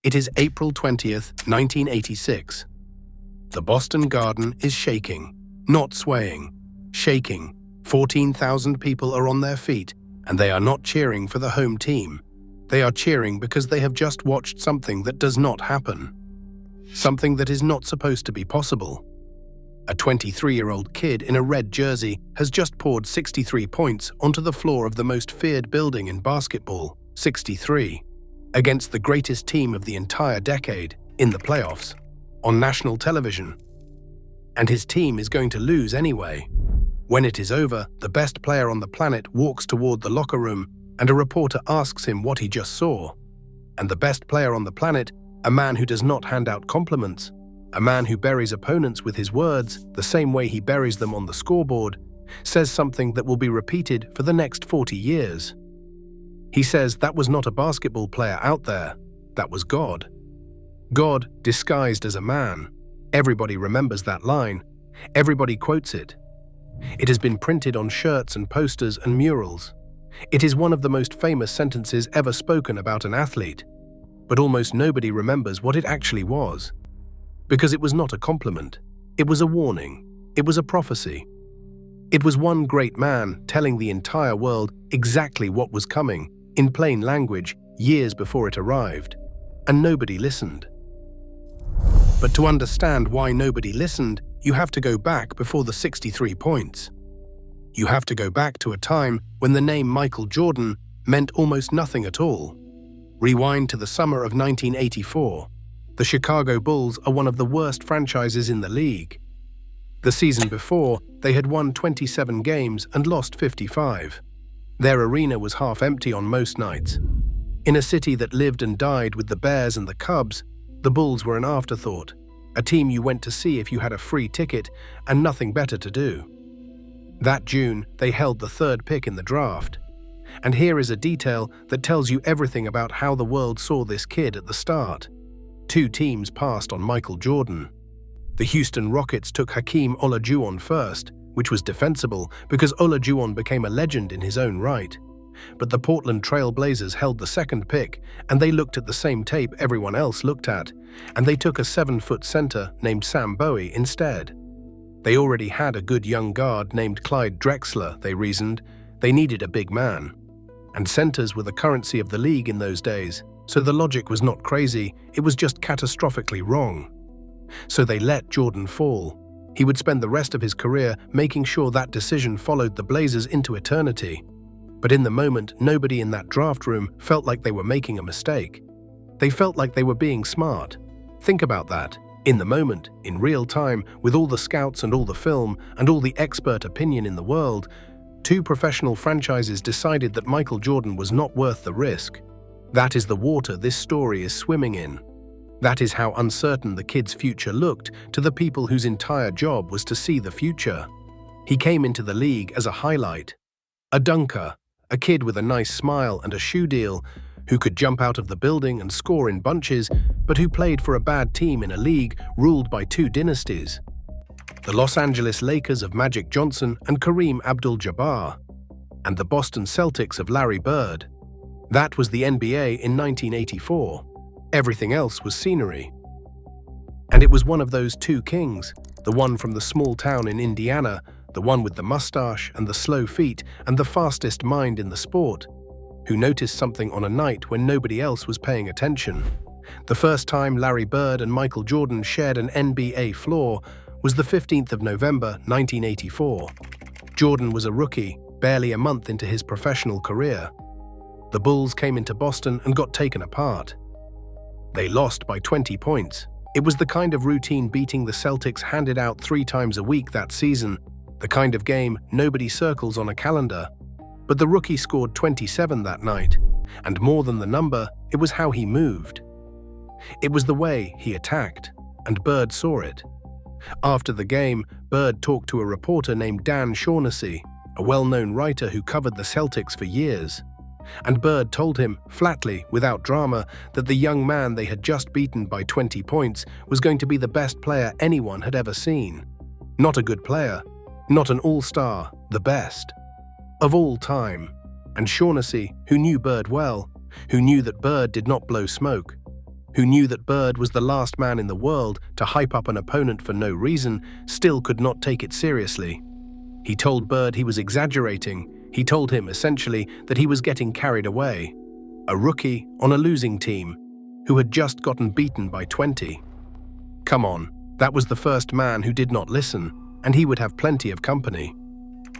It is April 20th, 1986. The Boston Garden is shaking, not swaying, shaking. 14,000 people are on their feet, and they are not cheering for the home team. They are cheering because they have just watched something that does not happen. Something that is not supposed to be possible. A 23-year-old kid in a red jersey has just poured 63 points onto the floor of the most feared building in basketball, 63, against the greatest team of the entire decade, in the playoffs, on national television. And his team is going to lose anyway. When it is over, the best player on the planet walks toward the locker room, and a reporter asks him what he just saw. And the best player on the planet, a man who does not hand out compliments, a man who buries opponents with his words the same way he buries them on the scoreboard, says something that will be repeated for the next 40 years. He says that was not a basketball player out there, that was God. God disguised as a man. Everybody remembers that line. Everybody quotes it. It has been printed on shirts and posters and murals. It is one of the most famous sentences ever spoken about an athlete. But almost nobody remembers what it actually was. Because it was not a compliment. It was a warning. It was a prophecy. It was one great man telling the entire world exactly what was coming, in plain language, years before it arrived. And nobody listened. But to understand why nobody listened, you have to go back before the 63 points. You have to go back to a time when the name Michael Jordan meant almost nothing at all. Rewind to the summer of 1984. The Chicago Bulls are one of the worst franchises in the league. The season before, they had won 27 games and lost 55. Their arena was half empty on most nights. In a city that lived and died with the Bears and the Cubs, the Bulls were an afterthought, a team you went to see if you had a free ticket and nothing better to do. That June, they held the third pick in the draft. And here is a detail that tells you everything about how the world saw this kid at the start. 2 teams passed on Michael Jordan. The Houston Rockets took Hakeem Olajuwon first, which was defensible because Olajuwon became a legend in his own right. But the Portland Trail Blazers held the second pick, and they looked at the same tape everyone else looked at, and they took a 7-foot center named Sam Bowie instead. They already had a good young guard named Clyde Drexler, they reasoned. They needed a big man. And centers were the currency of the league in those days, so the logic was not crazy, it was just catastrophically wrong. So they let Jordan fall. He would spend the rest of his career making sure that decision followed the Blazers into eternity. But in the moment, nobody in that draft room felt like they were making a mistake. They felt like they were being smart. Think about that. In the moment, in real time, with all the scouts and all the film and all the expert opinion in the world, 2 professional franchises decided that Michael Jordan was not worth the risk. That is the water this story is swimming in. That is how uncertain the kid's future looked to the people whose entire job was to see the future. He came into the league as a highlight. A dunker, a kid with a nice smile and a shoe deal, who could jump out of the building and score in bunches, but who played for a bad team in a league ruled by 2 dynasties. The Los Angeles Lakers of Magic Johnson and Kareem Abdul-Jabbar, and the Boston Celtics of Larry Bird. That was the NBA in 1984. Everything else was scenery. And it was one of those 2 kings, the one from the small town in Indiana, the one with the mustache and the slow feet and the fastest mind in the sport, who noticed something on a night when nobody else was paying attention. The first time Larry Bird and Michael Jordan shared an NBA floor was the 15th of November, 1984. Jordan was a rookie, barely a month into his professional career. The Bulls came into Boston and got taken apart. They lost by 20 points. It was the kind of routine beating the Celtics handed out 3 times a week that season, the kind of game nobody circles on a calendar. But the rookie scored 27 that night, and more than the number, it was how he moved. It was the way he attacked, and Bird saw it. After the game, Bird talked to a reporter named Dan Shaughnessy, a well-known writer who covered the Celtics for years. And Bird told him, flatly, without drama, that the young man they had just beaten by 20 points was going to be the best player anyone had ever seen. Not a good player, not an all-star, the best. Of all time. And Shaughnessy, who knew Bird well, who knew that Bird did not blow smoke, who knew that Bird was the last man in the world to hype up an opponent for no reason, still could not take it seriously. He told Bird he was exaggerating. He told him, essentially, that he was getting carried away. A rookie on a losing team who had just gotten beaten by 20. Come on, that was the first man who did not listen, and he would have plenty of company.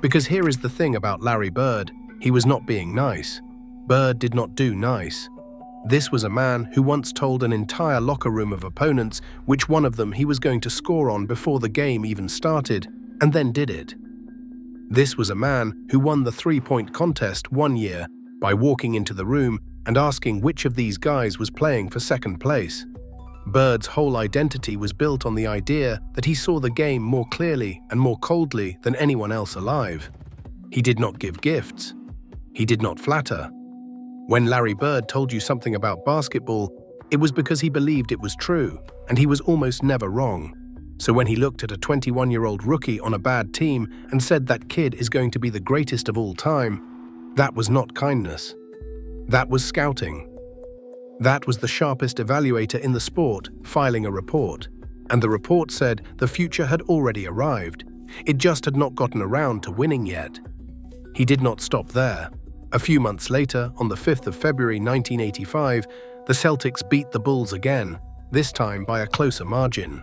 Because here is the thing about Larry Bird, he was not being nice. Bird did not do nice. This was a man who once told an entire locker room of opponents which one of them he was going to score on before the game even started, and then did it. This was a man who won the three-point contest one year by walking into the room and asking which of these guys was playing for second place. Bird's whole identity was built on the idea that he saw the game more clearly and more coldly than anyone else alive. He did not give gifts. He did not flatter. When Larry Bird told you something about basketball, it was because he believed it was true, and he was almost never wrong. So when he looked at a 21-year-old rookie on a bad team and said that kid is going to be the greatest of all time, that was not kindness. That was scouting. That was the sharpest evaluator in the sport filing a report. And the report said the future had already arrived. It just had not gotten around to winning yet. He did not stop there. A few months later, on the 5th of February 1985, the Celtics beat the Bulls again, this time by a closer margin.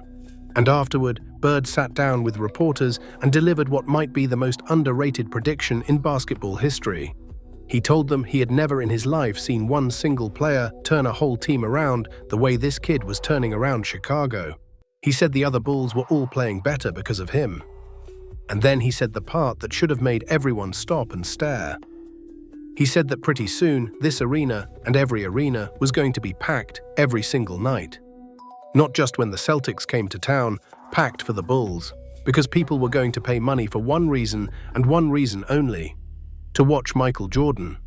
And afterward, Bird sat down with reporters and delivered what might be the most underrated prediction in basketball history. He told them he had never in his life seen one single player turn a whole team around the way this kid was turning around Chicago. He said the other Bulls were all playing better because of him. And then he said the part that should have made everyone stop and stare. He said that pretty soon, this arena and every arena was going to be packed every single night. Not just when the Celtics came to town, packed for the Bulls, because people were going to pay money for one reason and one reason only: to watch Michael Jordan.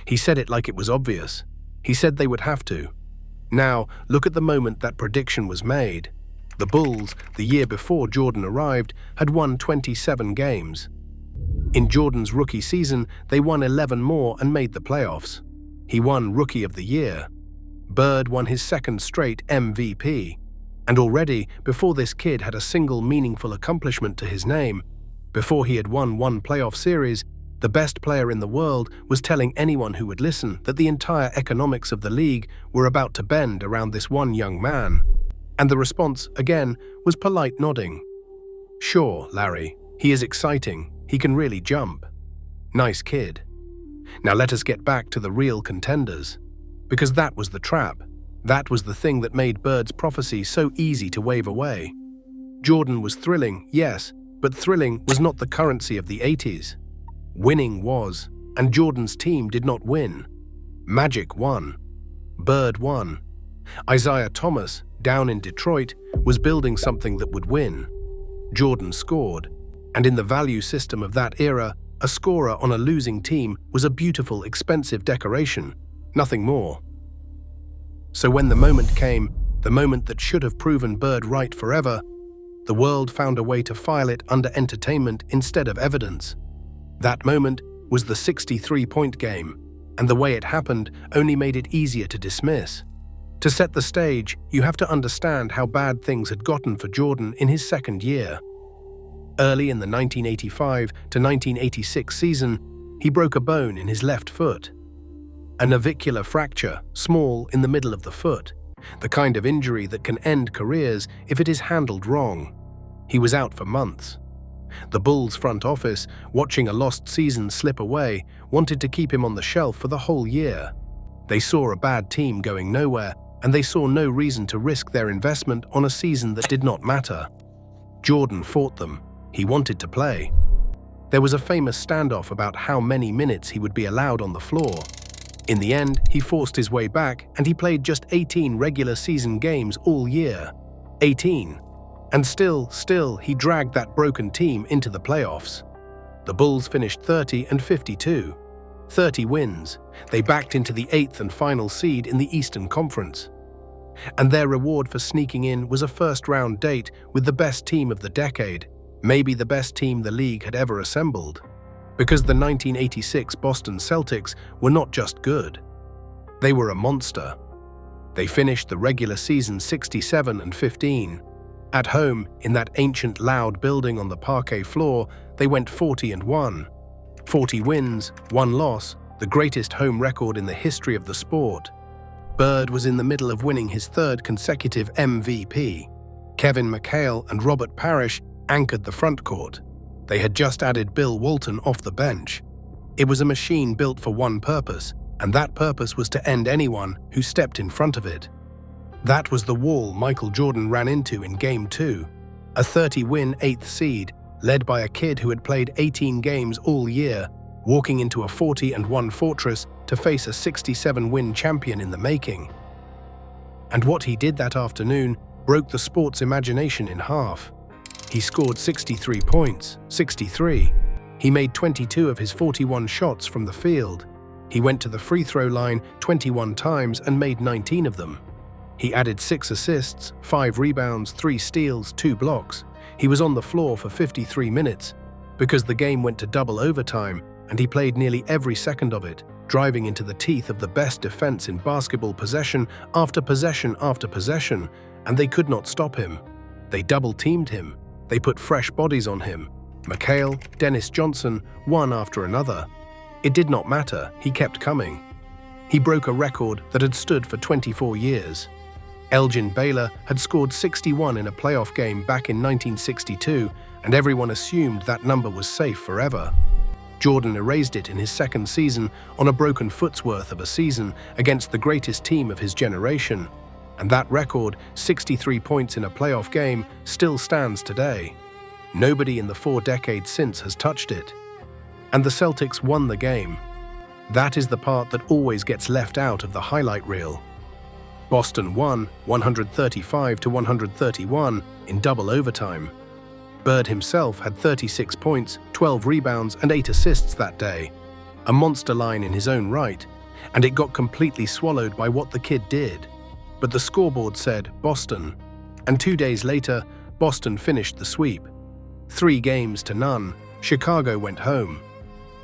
He said it like it was obvious. He said they would have to. Now, look at the moment that prediction was made. The Bulls, the year before Jordan arrived, had won 27 games. In Jordan's rookie season, they won 11 more and made the playoffs. He won Rookie of the Year. Bird won his second straight MVP. And already, before this kid had a single meaningful accomplishment to his name, before he had won one playoff series, the best player in the world was telling anyone who would listen that the entire economics of the league were about to bend around this one young man. And the response, again, was polite nodding. Sure, Larry, he is exciting. He can really jump. Nice kid. Now let us get back to the real contenders. Because that was the trap. That was the thing that made Bird's prophecy so easy to wave away. Jordan was thrilling, yes, but thrilling was not the currency of the 80s. Winning was, and Jordan's team did not win. Magic won. Bird won. Isaiah Thomas, down in Detroit, was building something that would win. Jordan scored. And in the value system of that era, a scorer on a losing team was a beautiful, expensive decoration, nothing more. So when the moment came, the moment that should have proven Bird right forever, the world found a way to file it under entertainment instead of evidence. That moment was the 63-point game, and the way it happened only made it easier to dismiss. To set the stage, you have to understand how bad things had gotten for Jordan in his second year. Early in the 1985 to 1986 season, he broke a bone in his left foot. A navicular fracture, small in the middle of the foot, the kind of injury that can end careers if it is handled wrong. He was out for months. The Bulls' front office, watching a lost season slip away, wanted to keep him on the shelf for the whole year. They saw a bad team going nowhere, and they saw no reason to risk their investment on a season that did not matter. Jordan fought them. He wanted to play. There was a famous standoff about how many minutes he would be allowed on the floor. In the end, he forced his way back, and he played just 18 regular season games all year. 18. And still, he dragged that broken team into the playoffs. The Bulls finished 30-52. 30 wins. They backed into the 8th and final seed in the Eastern Conference. And their reward for sneaking in was a first-round date with the best team of the decade, maybe the best team the league had ever assembled. Because the 1986 Boston Celtics were not just good. They were a monster. They finished the regular season 67-15. At home, in that ancient loud building on the parquet floor, they went 40-1. 40 wins, 1 loss, the greatest home record in the history of the sport. Bird was in the middle of winning his 3rd consecutive MVP. Kevin McHale and Robert Parrish anchored the front court. They had just added Bill Walton off the bench. It was a machine built for one purpose, and that purpose was to end anyone who stepped in front of it. That was the wall Michael Jordan ran into in Game 2, a 30-win 8th seed, led by a kid who had played 18 games all year, walking into a 40-1 fortress to face a 67-win champion in the making. And what he did that afternoon broke the sport's imagination in half. He scored 63 points, 63. He made 22 of his 41 shots from the field. He went to the free throw line 21 times and made 19 of them. He added 6 assists, 5 rebounds, 3 steals, 2 blocks. He was on the floor for 53 minutes because the game went to double overtime, and he played nearly every second of it, driving into the teeth of the best defense in basketball possession after possession after possession, and they could not stop him. They double-teamed him. They put fresh bodies on him. McHale, Dennis Johnson, one after another. It did not matter, he kept coming. He broke a record that had stood for 24 years. Elgin Baylor had scored 61 in a playoff game back in 1962, and everyone assumed that number was safe forever. Jordan erased it in his 2nd season on a broken foot's worth of a season against the greatest team of his generation. And that record, 63 points in a playoff game, still stands today. Nobody in the 4 decades since has touched it. And the Celtics won the game. That is the part that always gets left out of the highlight reel. Boston won 135-131 in double overtime. Bird himself had 36 points, 12 rebounds, and 8 assists that day. A monster line in his own right, and it got completely swallowed by what the kid did. But the scoreboard said Boston, and 2 days later, Boston finished the sweep. 3-0, Chicago went home.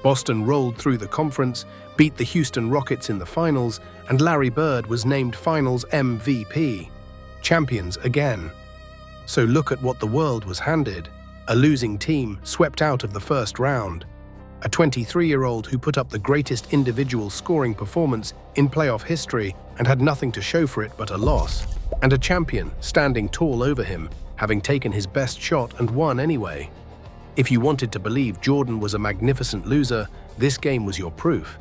Boston rolled through the conference, beat the Houston Rockets in the finals, and Larry Bird was named Finals MVP. Champions again. So look at what the world was handed. A losing team swept out of the first round. A 23-year-old who put up the greatest individual scoring performance in playoff history and had nothing to show for it but a loss. And a champion standing tall over him, having taken his best shot and won anyway. If you wanted to believe Jordan was a magnificent loser, this game was your proof.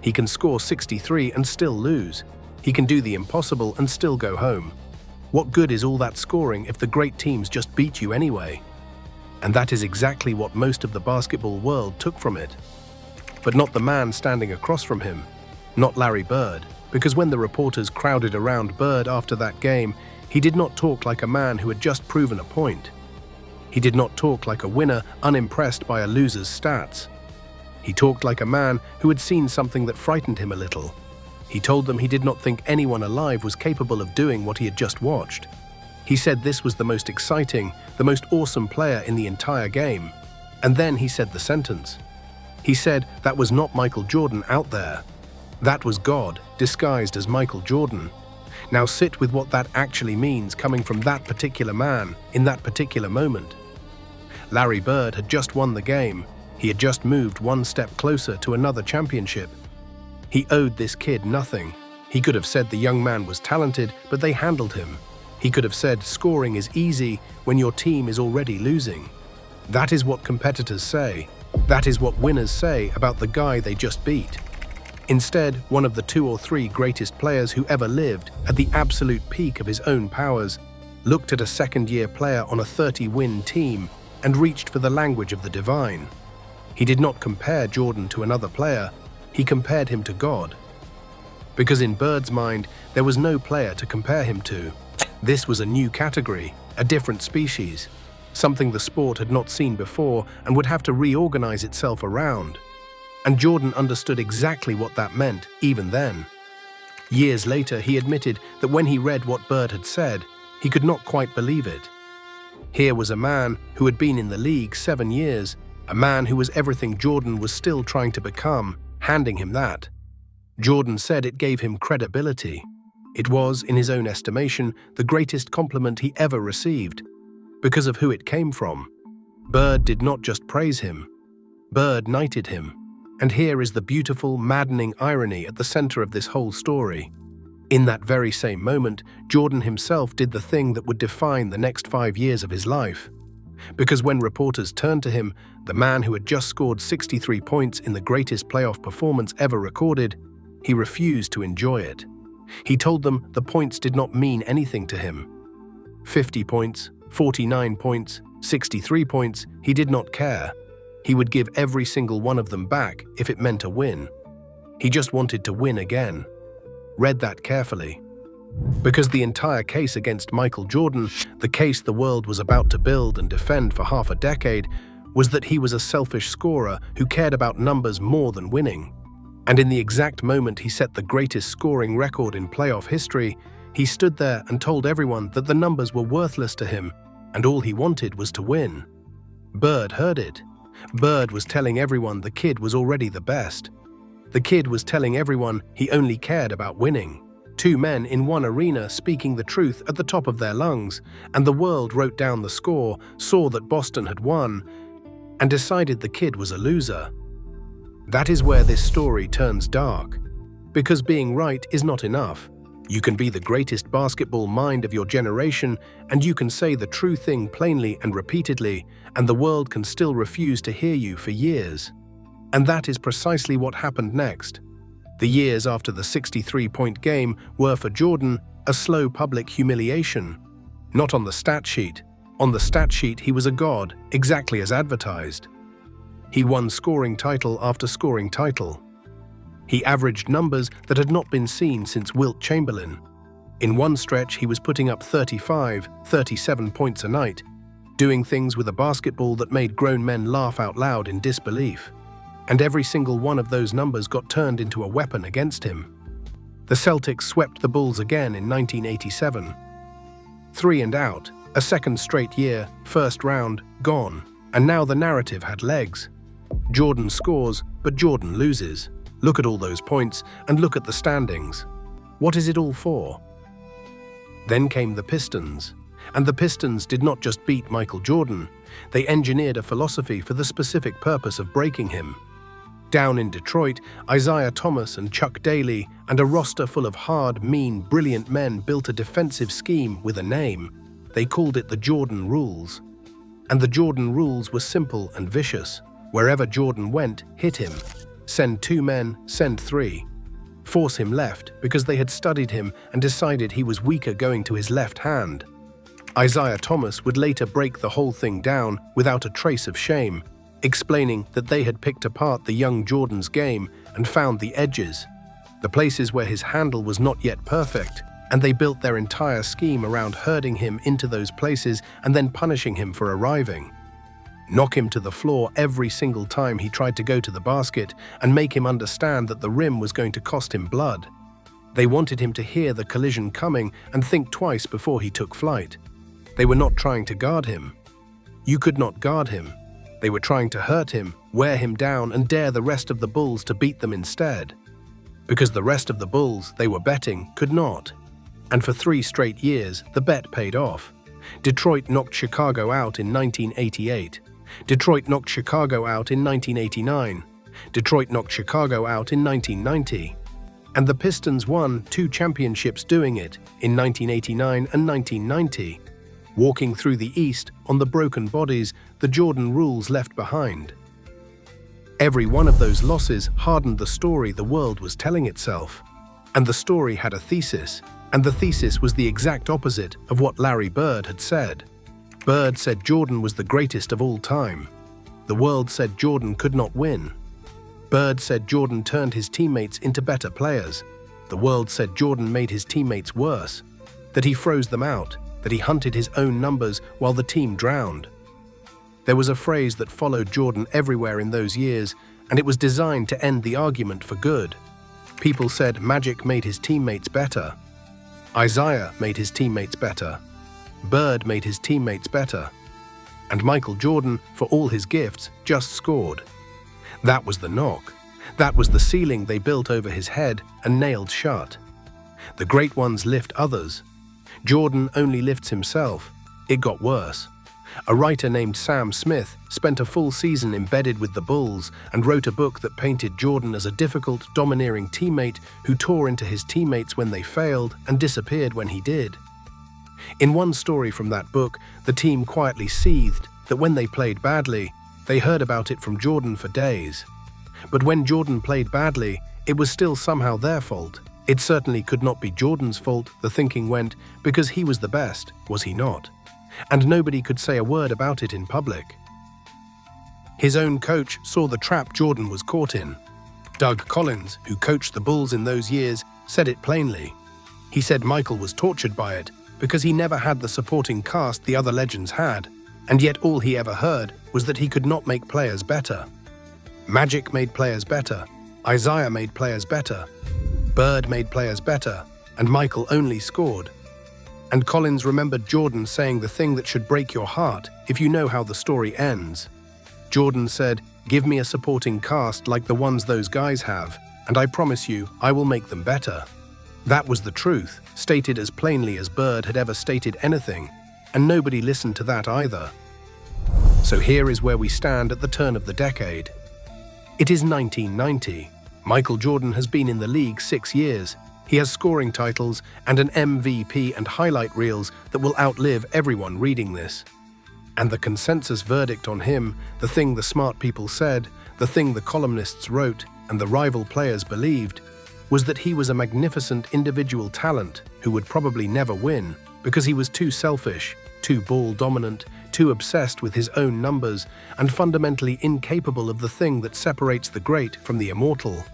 He can score 63 and still lose. He can do the impossible and still go home. What good is all that scoring if the great teams just beat you anyway? And that is exactly what most of the basketball world took from it. But not the man standing across from him, not Larry Bird, because when the reporters crowded around Bird after that game, he did not talk like a man who had just proven a point. He did not talk like a winner unimpressed by a loser's stats. He talked like a man who had seen something that frightened him a little. He told them he did not think anyone alive was capable of doing what he had just watched. He said this was the most exciting, the most awesome player in the entire game. And then he said the sentence. He said that was not Michael Jordan out there. That was God, disguised as Michael Jordan. Now sit with what that actually means coming from that particular man in that particular moment. Larry Bird had just won the game. He had just moved one step closer to another championship. He owed this kid nothing. He could have said the young man was talented, but they handled him. He could have said scoring is easy when your team is already losing. That is what competitors say. That is what winners say about the guy they just beat. Instead, one of the 2 or 3 greatest players who ever lived, at the absolute peak of his own powers, looked at a second-year player on a 30-win team and reached for the language of the divine. He did not compare Jordan to another player, he compared him to God. Because in Bird's mind, there was no player to compare him to. This was a new category, a different species, something the sport had not seen before and would have to reorganize itself around. And Jordan understood exactly what that meant, even then. Years later, he admitted that when he read what Bird had said, he could not quite believe it. Here was a man who had been in the league 7 years, a man who was everything Jordan was still trying to become, handing him that. Jordan said it gave him credibility. It was, in his own estimation, the greatest compliment he ever received, because of who it came from. Bird did not just praise him. Bird knighted him. And here is the beautiful, maddening irony at the center of this whole story. In that very same moment, Jordan himself did the thing that would define the next 5 years of his life. Because when reporters turned to him, the man who had just scored 63 points in the greatest playoff performance ever recorded, he refused to enjoy it. He told them the points did not mean anything to him. 50 points, 49 points, 63 points, he did not care. He would give every single one of them back if it meant a win. He just wanted to win again. Read that carefully. Because the entire case against Michael Jordan, the case the world was about to build and defend for half a decade, was that he was a selfish scorer who cared about numbers more than winning. And in the exact moment he set the greatest scoring record in playoff history, he stood there and told everyone that the numbers were worthless to him, and all he wanted was to win. Bird heard it. Bird was telling everyone the kid was already the best. The kid was telling everyone he only cared about winning. Two men in one arena speaking the truth at the top of their lungs, and the world wrote down the score, saw that Boston had won, and decided the kid was a loser. That is where this story turns dark. Because being right is not enough. You can be the greatest basketball mind of your generation, and you can say the true thing plainly and repeatedly, and the world can still refuse to hear you for years. And that is precisely what happened next. The years after the 63-point game were for Jordan a slow public humiliation. Not on the stat sheet. On the stat sheet he was a god, exactly as advertised. He won scoring title after scoring title. He averaged numbers that had not been seen since Wilt Chamberlain. In one stretch he was putting up 35, 37 points a night, doing things with a basketball that made grown men laugh out loud in disbelief. And every single one of those numbers got turned into a weapon against him. The Celtics swept the Bulls again in 1987. 3 and out, a second straight year, first round, gone, and now the narrative had legs. Jordan scores, but Jordan loses. Look at all those points, and look at the standings. What is it all for? Then came the Pistons. And the Pistons did not just beat Michael Jordan, they engineered a philosophy for the specific purpose of breaking him. Down in Detroit, Isaiah Thomas and Chuck Daly and a roster full of hard, mean, brilliant men built a defensive scheme with a name. They called it the Jordan Rules. And the Jordan Rules were simple and vicious. Wherever Jordan went, hit him. Send 2 men, send 3. Force him left because they had studied him and decided he was weaker going to his left hand. Isaiah Thomas would later break the whole thing down without a trace of shame, explaining that they had picked apart the young Jordan's game and found the edges, the places where his handle was not yet perfect, and they built their entire scheme around herding him into those places and then punishing him for arriving. Knock him to the floor every single time he tried to go to the basket and make him understand that the rim was going to cost him blood. They wanted him to hear the collision coming and think twice before he took flight. They were not trying to guard him. You could not guard him. They were trying to hurt him, wear him down, and dare the rest of the Bulls to beat them instead. Because the rest of the Bulls, they were betting, could not. And for 3 straight years, the bet paid off. Detroit knocked Chicago out in 1988. Detroit knocked Chicago out in 1989. Detroit knocked Chicago out in 1990. And the Pistons won 2 championships doing it in 1989 and 1990. Walking through the East on the broken bodies the Jordan Rules left behind. Every one of those losses hardened the story the world was telling itself. And the story had a thesis, and the thesis was the exact opposite of what Larry Bird had said. Bird said Jordan was the greatest of all time. The world said Jordan could not win. Bird said Jordan turned his teammates into better players. The world said Jordan made his teammates worse, that he froze them out, that he hunted his own numbers while the team drowned. There was a phrase that followed Jordan everywhere in those years, and it was designed to end the argument for good. People said Magic made his teammates better. Isaiah made his teammates better. Bird made his teammates better. And Michael Jordan, for all his gifts, just scored. That was the knock. That was the ceiling they built over his head and nailed shut. The great ones lift others. Jordan only lifts himself. It got worse. A writer named Sam Smith spent a full season embedded with the Bulls and wrote a book that painted Jordan as a difficult, domineering teammate who tore into his teammates when they failed and disappeared when he did. In one story from that book, the team quietly seethed that when they played badly, they heard about it from Jordan for days. But when Jordan played badly, it was still somehow their fault. It certainly could not be Jordan's fault, the thinking went, because he was the best, was he not? And nobody could say a word about it in public. His own coach saw the trap Jordan was caught in. Doug Collins, who coached the Bulls in those years, said it plainly. He said Michael was tortured by it because he never had the supporting cast the other legends had, and yet all he ever heard was that he could not make players better. Magic made players better, Isaiah made players better, Bird made players better, and Michael only scored. And Collins remembered Jordan saying the thing that should break your heart if you know how the story ends. Jordan said, "Give me a supporting cast like the ones those guys have, and I promise you, I will make them better." That was the truth, stated as plainly as Bird had ever stated anything, and nobody listened to that either. So here is where we stand at the turn of the decade. It is 1990. Michael Jordan has been in the league 6 years. He has scoring titles and an MVP and highlight reels that will outlive everyone reading this. And the consensus verdict on him, the thing the smart people said, the thing the columnists wrote, and the rival players believed, was that he was a magnificent individual talent who would probably never win because he was too selfish, too ball-dominant, too obsessed with his own numbers, and fundamentally incapable of the thing that separates the great from the immortal.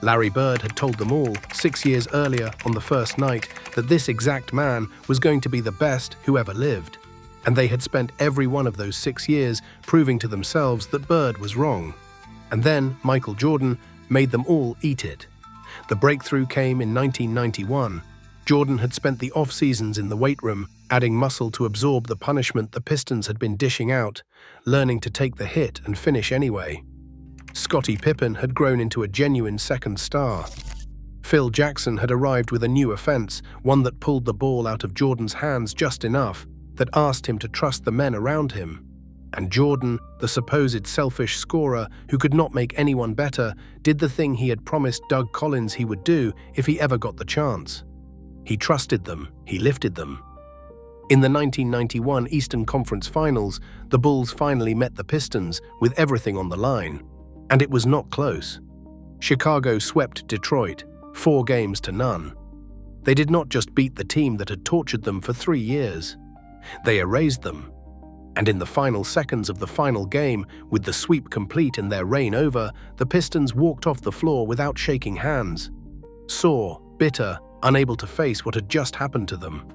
Larry Bird had told them all 6 years earlier on the first night that this exact man was going to be the best who ever lived. And they had spent every one of those 6 years proving to themselves that Bird was wrong. And then Michael Jordan made them all eat it. The breakthrough came in 1991. Jordan had spent the off-seasons in the weight room, adding muscle to absorb the punishment the Pistons had been dishing out, learning to take the hit and finish anyway. Scottie Pippen had grown into a genuine second star. Phil Jackson had arrived with a new offense, one that pulled the ball out of Jordan's hands just enough, that asked him to trust the men around him. And Jordan, the supposed selfish scorer who could not make anyone better, did the thing he had promised Doug Collins he would do if he ever got the chance. He trusted them, he lifted them. In the 1991 Eastern Conference Finals, the Bulls finally met the Pistons with everything on the line. And it was not close. Chicago swept Detroit, 4 games to none. They did not just beat the team that had tortured them for 3 years. They erased them. And in the final seconds of the final game, with the sweep complete and their reign over, the Pistons walked off the floor without shaking hands. Sore, bitter, unable to face what had just happened to them.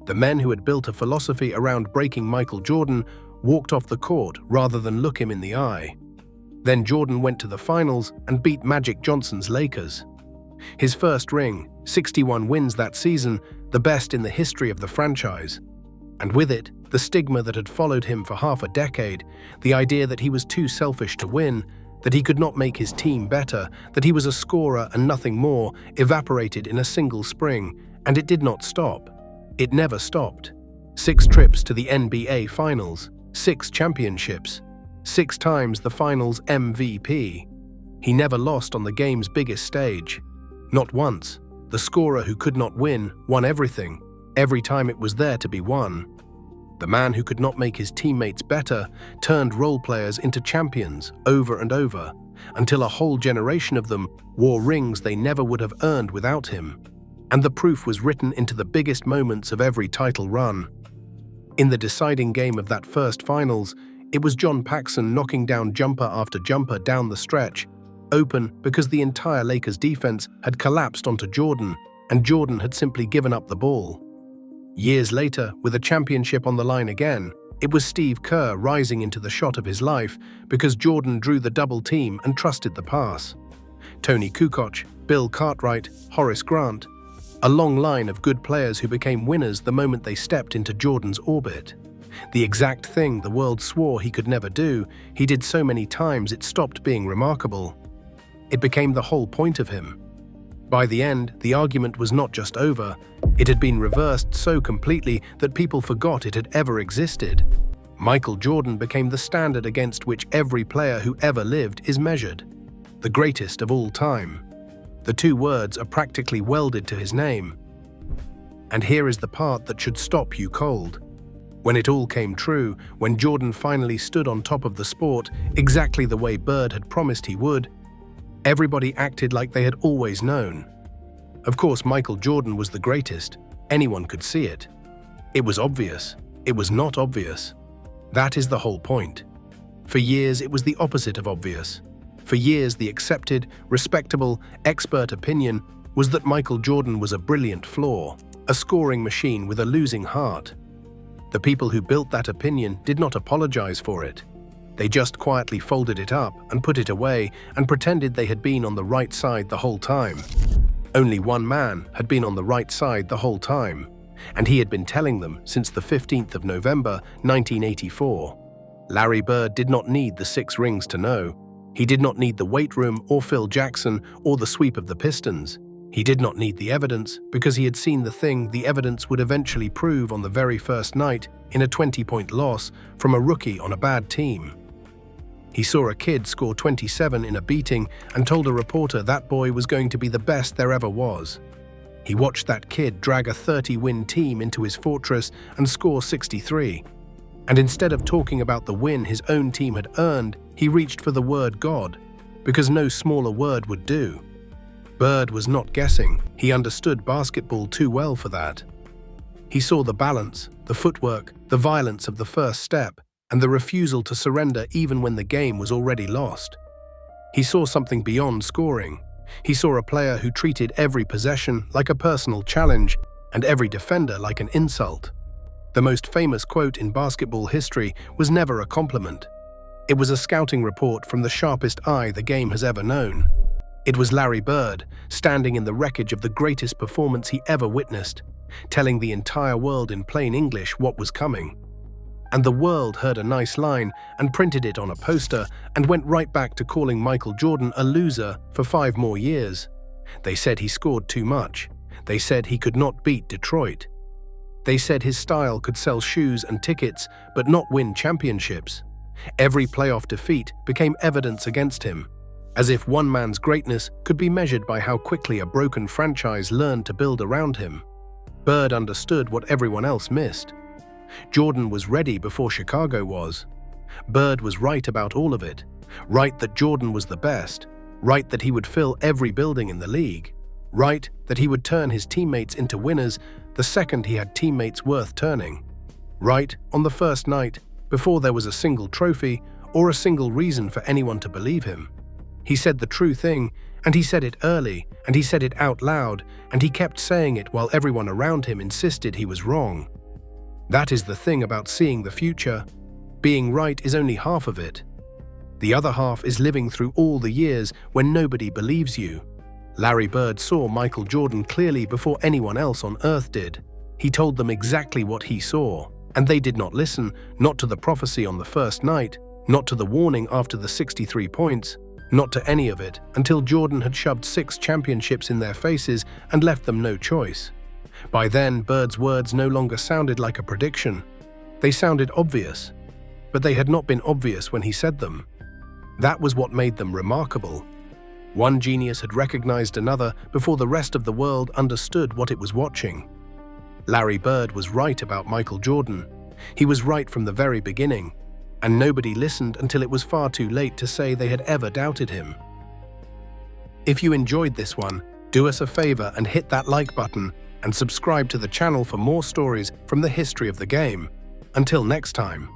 The men who had built a philosophy around breaking Michael Jordan walked off the court rather than look him in the eye. Then Jordan went to the finals and beat Magic Johnson's Lakers. His first ring, 61 wins that season, the best in the history of the franchise. And with it, the stigma that had followed him for half a decade, the idea that he was too selfish to win, that he could not make his team better, that he was a scorer and nothing more, evaporated in a single spring, and it did not stop. It never stopped. 6 trips to the NBA Finals, 6 championships, 6 times the Finals MVP. He never lost on the game's biggest stage. Not once. The scorer who could not win won everything, every time it was there to be won. The man who could not make his teammates better turned role players into champions over and over, until a whole generation of them wore rings they never would have earned without him. And the proof was written into the biggest moments of every title run. In the deciding game of that first finals, it was John Paxson knocking down jumper after jumper down the stretch, open because the entire Lakers defense had collapsed onto Jordan, and Jordan had simply given up the ball. Years later, with a championship on the line again, it was Steve Kerr rising into the shot of his life because Jordan drew the double team and trusted the pass. Tony Kukoc, Bill Cartwright, Horace Grant, a long line of good players who became winners the moment they stepped into Jordan's orbit. The exact thing the world swore he could never do, he did so many times it stopped being remarkable. It became the whole point of him. By the end, the argument was not just over, it had been reversed so completely that people forgot it had ever existed. Michael Jordan became the standard against which every player who ever lived is measured. The greatest of all time. The two words are practically welded to his name. And here is the part that should stop you cold. When it all came true, when Jordan finally stood on top of the sport, exactly the way Bird had promised he would, everybody acted like they had always known. Of course, Michael Jordan was the greatest. Anyone could see it. It was obvious. It was not obvious. That is the whole point. For years, it was the opposite of obvious. For years, the accepted, respectable, expert opinion was that Michael Jordan was a brilliant flaw, a scoring machine with a losing heart. The people who built that opinion did not apologize for it. They just quietly folded it up and put it away and pretended they had been on the right side the whole time. Only one man had been on the right side the whole time, and he had been telling them since the 15th of November, 1984. Larry Bird did not need the 6 rings to know. He did not need the weight room or Phil Jackson or the sweep of the Pistons. He did not need the evidence because he had seen the thing the evidence would eventually prove on the very first night in a 20-point loss from a rookie on a bad team. He saw a kid score 27 in a beating and told a reporter that boy was going to be the best there ever was. He watched that kid drag a 30-win team into his fortress and score 63. And instead of talking about the win his own team had earned, he reached for the word God, because no smaller word would do. Bird was not guessing. He understood basketball too well for that. He saw the balance, the footwork, the violence of the first step, and the refusal to surrender even when the game was already lost. He saw something beyond scoring. He saw a player who treated every possession like a personal challenge and every defender like an insult. The most famous quote in basketball history was never a compliment. It was a scouting report from the sharpest eye the game has ever known. It was Larry Bird, standing in the wreckage of the greatest performance he ever witnessed, telling the entire world in plain English what was coming. And the world heard a nice line and printed it on a poster and went right back to calling Michael Jordan a loser for 5 more years. They said he scored too much. They said he could not beat Detroit. They said his style could sell shoes and tickets but not win championships. Every playoff defeat became evidence against him, as if one man's greatness could be measured by how quickly a broken franchise learned to build around him. Bird understood what everyone else missed. Jordan was ready before Chicago was. Bird was right about all of it. Right that Jordan was the best. Right that he would fill every building in the league. Right that he would turn his teammates into winners the second he had teammates worth turning. Right on the first night, before there was a single trophy or a single reason for anyone to believe him. He said the true thing, and he said it early, and he said it out loud, and he kept saying it while everyone around him insisted he was wrong. That is the thing about seeing the future. Being right is only half of it. The other half is living through all the years when nobody believes you. Larry Bird saw Michael Jordan clearly before anyone else on earth did. He told them exactly what he saw, and they did not listen, not to the prophecy on the first night, not to the warning after the 63 points, not to any of it, until Jordan had shoved 6 championships in their faces and left them no choice. By then, Bird's words no longer sounded like a prediction. They sounded obvious, but they had not been obvious when he said them. That was what made them remarkable. One genius had recognized another before the rest of the world understood what it was watching. Larry Bird was right about Michael Jordan. He was right from the very beginning, and nobody listened until it was far too late to say they had ever doubted him. If you enjoyed this one, do us a favor and hit that like button and subscribe to the channel for more stories from the history of the game. Until next time.